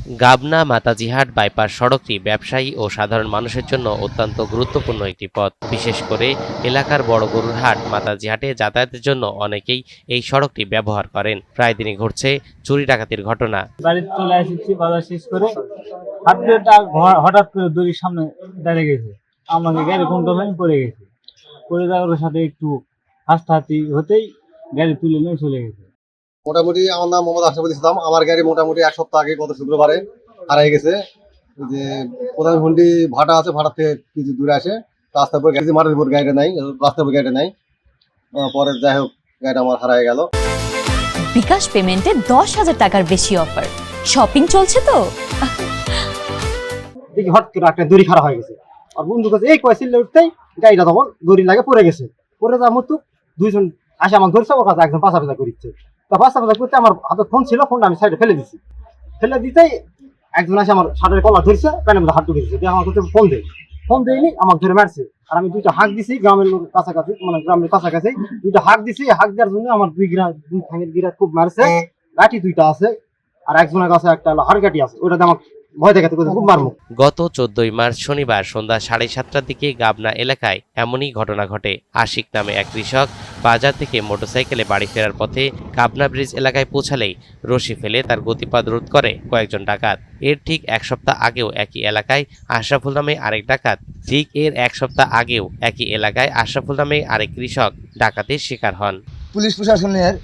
Gabna মাতাজিহাট bypass সড়কটি ব্যবসায়ী ও সাধারণ মানুষের জন্য অত্যন্ত গুরুত্বপূর্ণ একটি পথ। বিশেষ করে এলাকার বড় গরুর হাট মাতাজিহাটে যাতায়াতের জন্য অনেকেই এই সড়কটি ব্যবহার করেন। প্রায় দিনই ঘটছে চুরি ডাকাতির ঘটনা। বাড়িতে চলে এসেছি, বাজার শেষ করে হঠাৎ করে দড়ির সামনে দাঁড়িয়ে গেছে, আমাকে গাড়ি কন্ট্রোল পড়ে গেছে। পড়ে যাওয়ার সাথে একটু হাসতাহাতি হতেই গাড়ি তুলে নিয়ে চলে গেছে। মোটামুটি আমার নাম মোহাম্মদ আশরাফুল ইসলাম। আমার গাড়ি মোটামুটি এক সপ্তাহ আগে গত শুক্রবারে হারাই গেছে। যে প্রধান হুন্ডি ভাটা আছে, ভাটার থেকে কিছু দূরে আসে, রাস্তার উপর গাড়ি, মাঠের উপর গাড়িটা নাই, রাস্তার উপর গাড়িটা নাই। পরে যাই হোক গাড়িটা আমার হারাই গেল। বিকাশ পেমেন্টে 10,000 টাকার বেশি অফার। শপিং চলছে তো। দেখি হঠাৎ করে একটা দড়ি খারাপ হয়ে গেছে, আর বন্ধু কাছে এই কয়েছিল উঠতেই গাড়িটা তখন দড়ি লাগে পড়ে গেছে। পড়ে যাওয়ার মতো দুইজন আসে আমাকে ধরছে, ওর কাছে একজন পাশা করছে। তা পাশা করতে আমার হাতে ফোন ছিল, ফোনটা আমি সাইডে ফেলে দিচ্ছি। ফেলে দিতেই একজন আসে আমার শার্টের কলার ধরছে, প্যানের মধ্যে হাত ঢুকে দিচ্ছে, দিয়ে আমার কাছে ফোন দেয়নি, আমাকে ধরে মারছে। আর আমি দুইটা হাঁক দিছি, গ্রামের লোক কাছাকাছি, মানে গ্রামের কাছাকাছি দুইটা হাঁক দিছি। হাঁক দেওয়ার জন্য আমার দুই ঠাঙের গিরা খুব মারছে। লাঠি দুইটা আছে, আর একজনের কাছে একটা হাড় কাঠি আছে, ওটাতে আমার ভয় দেখাতে খুব মারমু। গত 14 মার্চ শনিবার সন্ধ্যা 7:30টার দিকে গাবনা এলাকায় এমনই ঘটনা ঘটে। আশিক নামে এক কৃষক বাজার থেকে মোটরসাইকেলে বাড়ি ফেরার পথে গাবনা ব্রিজ এলাকায় পৌঁছালেই রশি ফেলে তার গতিপথ রোধ করে কয়েকজন ডাকাত। এর ঠিক এক সপ্তাহ আগেও একই এলাকায় আশরাফুল নামে আরেক ডাকাত আরেক কৃষক ডাকাতির শিকার হন। পুলিশ প্রশাসনের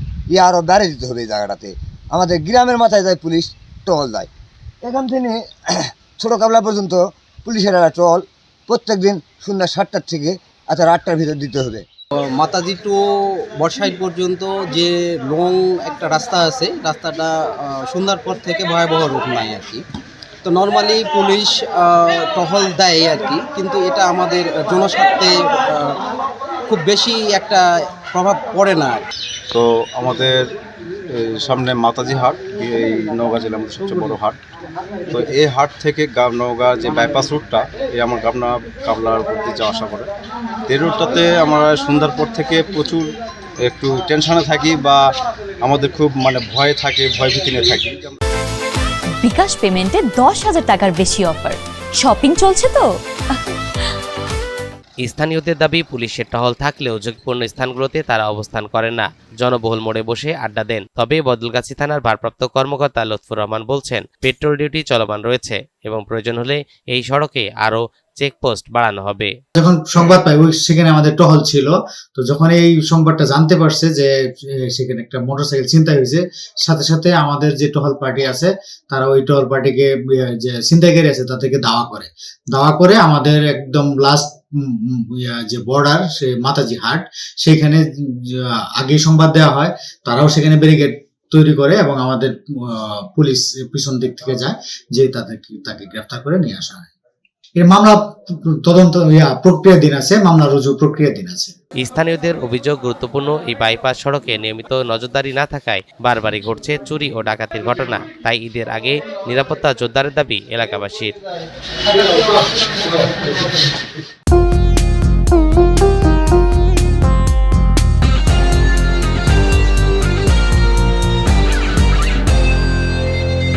আরো বেড়ে দিতে হবে এই জায়গাটাতে। আমাদের গ্রামের মাথায় যায় পুলিশ টহল দেয়, এখান থেকে ছোট কাবলা পর্যন্ত পুলিশের একটা টহল প্রত্যেক দিন সন্ধ্যা 7টার থেকে 8টার ভিতর দিতে হবে। মাতাজি টু বর্ষাইট পর্যন্ত যে লং একটা রাস্তা আছে, রাস্তাটা সন্ধ্যার পর থেকে ভয়াবহ রূপ নাই আর কি। তো নর্মালি পুলিশ টহল দেয় আর কি, কিন্তু এটা আমাদের জনস্বার্থে খুব বেশি একটা প্রভাব পড়ে না। তো আমাদের সামনে মাতাজি হাট, এই নওগাঁ জেলার মধ্যে সবচেয়ে বড় হাট। তো এই হাট থেকে নওগাঁ যে বাইপাস রুটটা, এই আমার কাবলার উপর দিয়ে যাওয়া আসা করে। এই রুটটাতে আমরা সন্ধ্যার পর থেকে প্রচুর একটু টেনশনে থাকি, বা আমাদের খুব ভয় ভীতি নিয়ে থাকি। বিকাশ পেমেন্টে 10,000 টাকার বেশি অফার। শপিং চলছে তো। স্থানীয়দের দাবি, পুলিশের টহল থাকলেও ঝুঁকিপূর্ণ স্থানগুলোতে তারা অবস্থান করেন না, জনবহুল মোড়ে বসে আড্ডা দেন। তবে বদলগাছি থানার ভারপ্রাপ্ত কর্মকর্তা লুৎফুর রহমান বলছেন, পেট্রোল ডিউটি চলমান রয়েছে এবং প্রয়োজন হলে এই সড়কে আরো চেকপোস্ট বাড়ানো হবে। যখন সংবাদ পাই সেখানে আমাদের টহল ছিল, তো যখন এই সংবাদটা জানতে পারছে যে সেখানে একটা মোটরসাইকেল ছিনতাই হয়েছে, সাথে সাথে আমাদের যে টহল পার্টি আছে তারা ওই টহল পার্টিকে যে ছিনতাইকারী আছে তাদেরকে দাওয়া করে আমাদের একদম লাস্ট যে বর্ডার সে মাতাজি হাট, সেখানে আগে সংবাদ দেওয়া হয়, তারাও সেখানে ব্যারিকেড তৈরি করে এবং আমাদের পুলিশ পিছন দিক থেকে যায়, যে তাকে গ্রেফতার করে নিয়ে আসা হয়। এর মামলা তদন্ত প্রক্রিয়াধীন আছে, মামলা রুজু প্রক্রিয়াধীন আছে। স্থানীয়দের অভিযোগ, গুরুত্বপূর্ণ এই বাইপাস সড়কে নিয়মিত নজরদারি না থাকায় বারবারই ঘটছে চুরি ও ডাকাতির ঘটনা। তাই ঈদের আগে নিরাপত্তা জোরদারের দাবি এলাকাবাসীর।